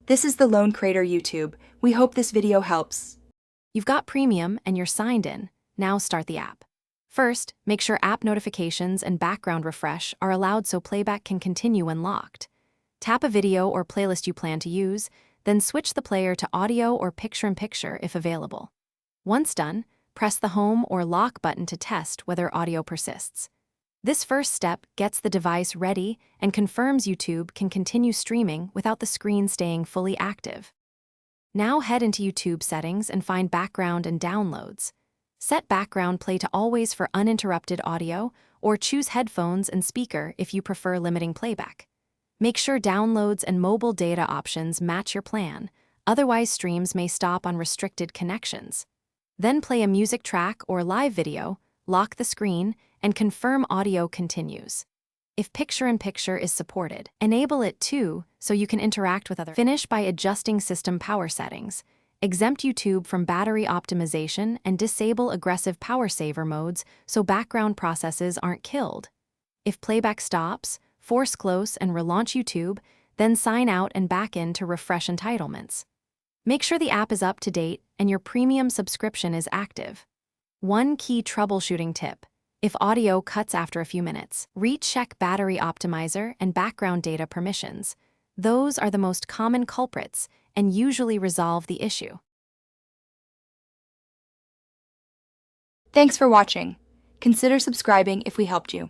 This is the Lone Creator YouTube. We hope this video helps. You've got Premium and you're signed in. Now start the app. First, make sure app notifications and background refresh are allowed so playback can continue when locked. Tap a video or playlist you plan to use, then switch the player to audio or picture-in-picture if available. Once done, press the home or lock button to test whether audio persists. This first step gets the device ready and confirms YouTube can continue streaming without the screen staying fully active. Now head into YouTube settings and find Background and Downloads. Set background play to always for uninterrupted audio, or choose headphones and speaker if you prefer limiting playback. Make sure downloads and mobile data options match your plan, otherwise streams may stop on restricted connections. Then play a music track or live video, lock the screen, and confirm audio continues. If picture-in-picture is supported, enable it too so you can interact with others. Finish by adjusting system power settings. Exempt YouTube from battery optimization and disable aggressive power saver modes so background processes aren't killed. If playback stops, force close and relaunch YouTube, then sign out and back in to refresh entitlements. Make sure the app is up to date and your premium subscription is active. One key troubleshooting tip: if audio cuts after a few minutes, recheck battery optimizer and background data permissions. Those are the most common culprits and usually resolve the issue. Thanks for watching. Consider subscribing if we helped you.